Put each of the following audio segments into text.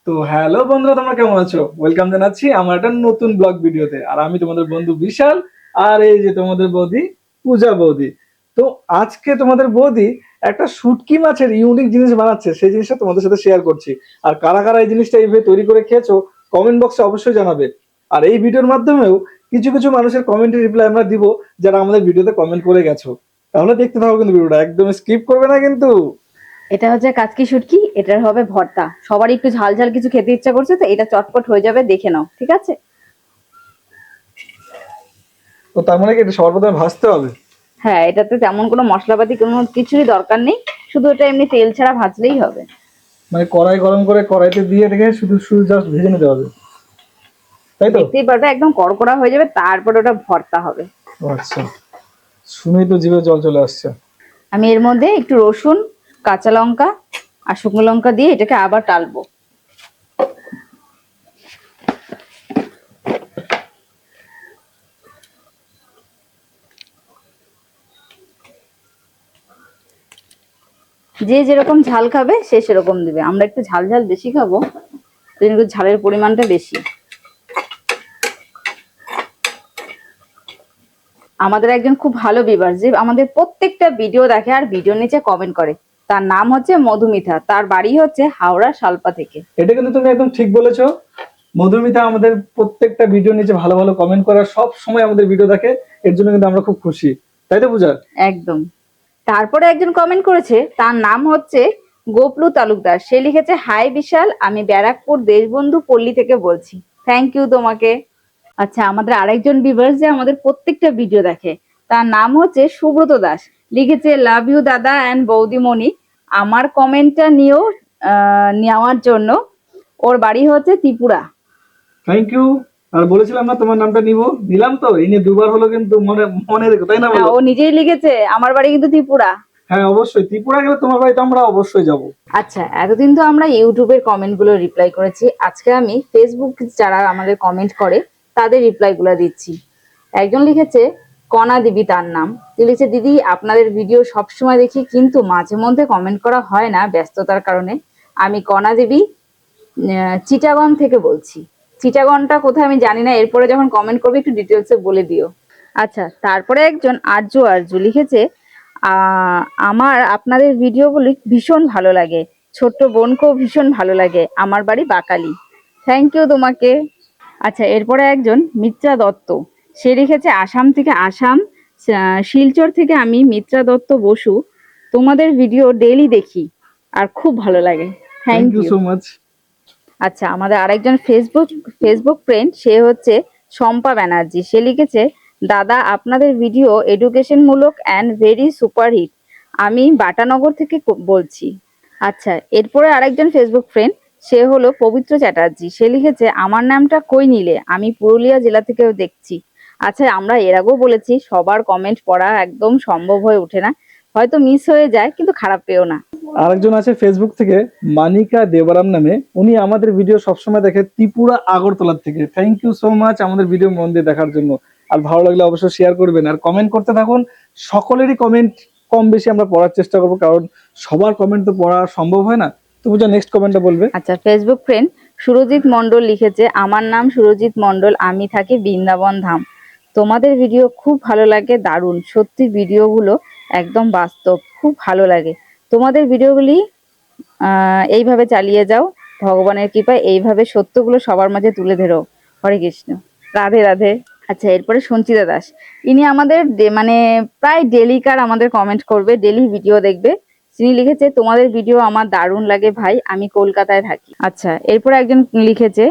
তো হ্যালো বন্ধুরা, তোমরা কেমন আছো? ওয়েলকাম জানাচ্ছি আমার একটা নতুন ব্লগ ভিডিওতে। আর আমি তোমাদের বন্ধু বিশাল। আর এই যে তোমাদের বৌদি পূজা বৌদি। তো আজকে তোমাদের বৌদি একটা শুটকি মাছের ইউনিক জিনিস বানাচ্ছে, সেই জিনিসটা তোমাদের সাথে শেয়ার করছি। আর কারা কারা এই জিনিসটা এইভাবে তৈরি করে খেয়েছো কমেন্ট বক্সে অবশ্যই জানাবে। আর এই ভিডিওর মাধ্যমেও কিছু কিছু মানুষের কমেন্টের রিপ্লাই আমরা দিব, যারা আমাদের ভিডিওতে কমেন্ট করে গেছো। তাহলে দেখতে থাকো কিন্তু ভিডিওটা, একদম স্কিপ করবে না কিন্তু। এটা হচ্ছে কাচকি শুটকি, এটার হবে ভর্তা। সবারই একটু ঝাল ঝাল কিছু খেতে ইচ্ছা করছে, তো এটা চটপট হয়ে যাবে, দেখে নাও। ঠিক আছে? তো তার মানে কি এটা সবার প্রথমে ভাজতে হবে? হ্যাঁ, এটাতে তেমন কোনো মশলাপাতি কোনো কিছুরই দরকার নেই, শুধু এটা এমনি তেল ছাড়া ভাজলেই হবে। মানে কড়াই গরম করে কড়াইতে দিয়ে রেখে শুধু শুধু জাস্ট ভেজে নিতে হবে, তাই তো? দেখতেই পারবে একদম কড়কড়া হয়ে যাবে, তারপর ওটা ভর্তা হবে। ও আচ্ছা, শুনেই তো জিভে জল চলে আসছে। আমি এর মধ্যে একটু রসুন, কাঁচা লঙ্কা আর শুকনো লঙ্কা দিয়ে এটাকে আবার টালবো। যে যেরকম ঝাল খাবে সে সেরকম দিবে। আমরা একটু ঝাল ঝাল বেশি খাবো, কিন্তু ঝালের পরিমাণটা বেশি। আমাদের একজন খুব ভালো ভিউয়ার, যে আমাদের প্রত্যেকটা ভিডিও দেখে আর ভিডিওর নিচে কমেন্ট করে, তার নাম হচ্ছে মধুমিতা। তার বাড়ি হচ্ছে হাওড়া শালপা থেকে। এটা কিন্তু তুমি একদম ঠিক বলেছো। মধুমিতা আমাদের প্রত্যেকটা ভিডিও নিচে ভালো ভালো কমেন্ট করার, সব সময় আমাদের ভিডিও দেখে। এর জন্য কিন্তু আমরা খুব খুশি, তাই তো পূজা? একদম। তারপরে একজন কমেন্ট করেছে, তার নাম হচ্ছে গোপলু তালুকদার। সে লিখেছে, হাই বিশাল, আমি ব্যারাকপুর দেশবন্ধু পল্লী থেকে বলছি। থ্যাংক ইউ তোমাকে। আচ্ছা, আমাদের আরেকজন ভিউয়ার যে আমাদের প্রত্যেকটা ভিডিও দেখে, তার নাম হচ্ছে সুব্রত দাস। লিখেছে, লাভ ইউ দাদা অ্যান্ড বৌদিমণি, আমার কমেন্টটা নেওয়ার জন্য। ওর বাড়ি হচ্ছে ত্রিপুরা। Thank you. আর বলেছিলাম না তোমার নামটা নিব, নিলাম তো। এই নিয়ে দুবার হলো, কিন্তু মনে মনে রেখো, তাই না হ্যাঁ, বলো? ও নিজেই লিখেছে, আমার বাড়ি কিন্তু ত্রিপুরা। হ্যাঁ অবশ্যই, ত্রিপুরা গেলে তোমার বাড়িতে আমরা অবশ্যই যাব। আচ্ছা, এতদিন তো আমরা ইউটিউবের কমেন্ট গুলো রিপ্লাই করেছি, আজকে আমি ফেসবুক যারা আমাদের কমেন্ট করে তাদের রিপ্লাই গুলো দিচ্ছি। একজন লিখেছে, কণা দেবী তার নাম। তিনি লিখেছে, দিদি আপনাদের ভিডিও সবসময় দেখি, কিন্তু মাঝে মধ্যে কমেন্ট করা হয় না ব্যস্ততার কারণে। আমি কণা দেবী চিটাগং থেকে বলছি। চিটাগংটা কোথায় আমি জানি না, এরপরে যখন কমেন্ট করবে একটু ডিটেলসে বলে দিও। আচ্ছা, তারপরে একজন আরজু আরজু লিখেছে, আমার আপনাদের ভিডিওগুলি ভীষণ ভালো লাগে, ছোট্ট বোনকেও ভীষণ ভালো লাগে, আমার বাড়ি বাকালি। থ্যাংক ইউ তোমাকে। আচ্ছা, এরপরে একজন মিত্রা দত্ত, সে লিখেছে, আসাম থেকে, আসাম শিলচর থেকে আমি মিত্রা দত্ত বসু, তোমাদের ভিডিও ডেইলি দেখি আর খুব ভালো লাগে। Thank thank you you. So much. আচ্ছা, আমাদের আরেকজন ফেসবুক ফ্রেন্ড, সে হচ্ছে শম্পা ব্যানার্জি। সে লিখেছে, দাদা আপনাদের ভিডিও এডুকেশন মূলক অ্যান্ড ভেরি সুপারহিট, আমি বাটানগর থেকে বলছি। আচ্ছা, এরপরে আরেকজন ফেসবুক ফ্রেন্ড, সে হলো পবিত্র চ্যাটার্জি। সে লিখেছে, আমার নামটা কই নিলে, আমি পুরুলিয়া জেলা থেকেও দেখছি। আচ্ছা, আমরা এর আগেও বলেছি সবার কমেন্ট পড়া একদম সম্ভব হয়ে ওঠে না, হয়তো মিস হয়ে যায়, কিন্তু খারাপ পেও না। আরেকজন আছে ফেসবুক থেকে, মানিকা দেবরাম নামে। উনি আমাদের ভিডিও সবসময় দেখে ত্রিপুরা আগরতলা থেকে। থ্যাংক ইউ সো মাচ আমাদের ভিডিও মন দিয়ে দেখার জন্য। আর ভালো লাগলে অবশ্যই শেয়ার করবেন আর কমেন্ট করতে থাকুন। সকলেরই কমেন্ট কম বেশি আমরা পড়ার চেষ্টা করবো, কারণ সবার কমেন্ট তো পড়া সম্ভব হয় না। তো পূজা, নেক্সট কমেন্টটা বলবে? আচ্ছা, ফেসবুক ফ্রেন্ড সুরজিৎ মন্ডল লিখেছে, আমার নাম সুরজিৎ মন্ডল, আমি থাকি বৃন্দাবন ধাম, তোমাদের ভিডিও খুব ভালো লাগে, দারুণ, সত্যি ভিডিওগুলো একদম বাস্তব, খুব ভালো লাগে তোমাদের ভিডিওগুলি। এইভাবে চালিয়ে যাও, ভগবানের কৃপায় এইভাবে সত্যগুলো সবার মাঝে তুলে ধরো। হরে কৃষ্ণ, রাধে রাধে। আচ্ছা, এরপরে সঞ্চিতা দাস, ইনি আমাদের মানে প্রায় ডেলিকার আমাদের কমেন্ট করবে, ডেলি ভিডিও দেখবে। তিনি লিখেছে, তোমাদের ভিডিও আমার দারুণ লাগে ভাই, আমি কলকাতায় থাকি। আচ্ছা, এরপরে একজন লিখেছে,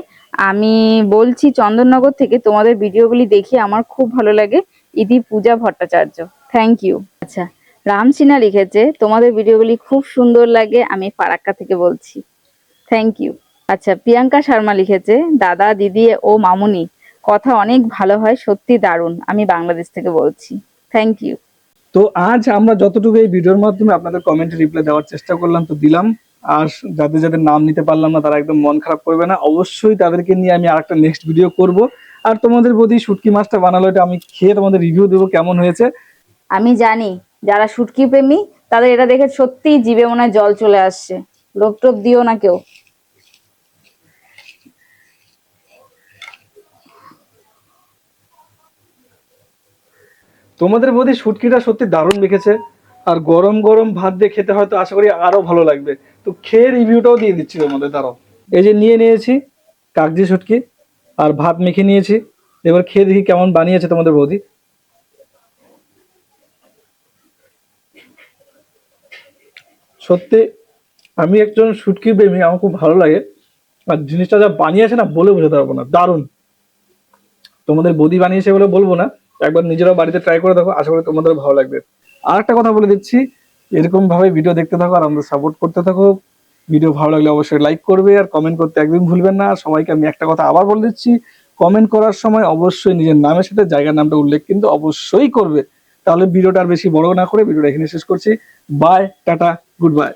আমি বলছি চন্দননগর থেকে, তোমাদের ভিডিওগুলি দেখি আমার খুব ভালো লাগে, ইতি পূজা ভট্টাচার্য। Thank you. আচ্ছা, রাম সিনহা লিখেছে, তোমাদের ভিডিওগুলি খুব সুন্দর লাগে, আমি ফারাক্কা থেকে বলছি। Thank you. আচ্ছা, প্রিয়াঙ্কা শর্মা লিখেছে, দাদা দিদি ও মামুনি কথা অনেক ভালো হয়, সত্যি দারুণ, আমি বাংলাদেশ থেকে বলছি। Thank you. তো আজ আমরা যতটুকু এই ভিডিওর মাধ্যমে আপনাদের কমেন্টে রিপ্লাই দেওয়ার চেষ্টা করলাম তো দিলাম। আর যাদের যাদের নাম নিতে পারলাম না, তারা একদম মন খারাপ করবে না, অবশ্যই তাদেরকে নিয়ে আমি আরেকটা নেক্সট ভিডিও করব। আর তোমাদের বৌদি শুটকি মাছটা বানালো, এটা আমি খেয়ে তোমাদের রিভিউ দেবো কেমন হয়েছে। আমি জানি যারা শুটকি প্রেমী, তাদের এটা দেখে সত্যিই জিভে মনে হয় জল চলে আসছে। লোভ টোপ দিও না কেউ। তোমাদের বৌদি শুটকিটা সত্যি দারুণ মেখেছে, আর গরম গরম ভাত দিয়ে খেতে হয়তো আশা করি আরো ভালো লাগবে। তো খেয়ে রিভিউটাও দিয়ে দিচ্ছি তোমাদের, দাঁড়াও। এই যে নিয়ে নিয়েছি কাগজি শুটকি, আর ভাত মেখে নিয়েছি। এবার খেয়ে দেখি কেমন বানিয়েছে তোমাদের বৌদি। সত্যি আমি একজন শুটকি প্রেমী, আমার খুব ভালো লাগে। আর জিনিসটা যা বানিয়েছে না, বলে বোঝাতে পারবো না, দারুণ। তোমাদের বৌদি বানিয়েছে বলে বলবো না, একবার নিজেরাও বাড়িতে ট্রাই করে দেখো, আশা করি তোমাদের ভালো লাগবে। আর একটা কথা বলে দিচ্ছি, এরকম ভাবে ভিডিও দেখতে থাকো আর আমাদের সাপোর্ট করতে থাকো। ভিডিও ভালো লাগলে অবশ্যই লাইক করবে, আর কমেন্ট করতে একদম ভুলবেন না। আর সবাইকে আমি একটা কথা আবার বলে দিচ্ছি, কমেন্ট করার সময় অবশ্যই নিজের নামের সাথে জায়গার নামটা উল্লেখ কিন্তু অবশ্যই করবে। তাহলে ভিডিওটা আর বেশি বড় না করে ভিডিওটা এখানে শেষ করছি। Bye, tata, good bye.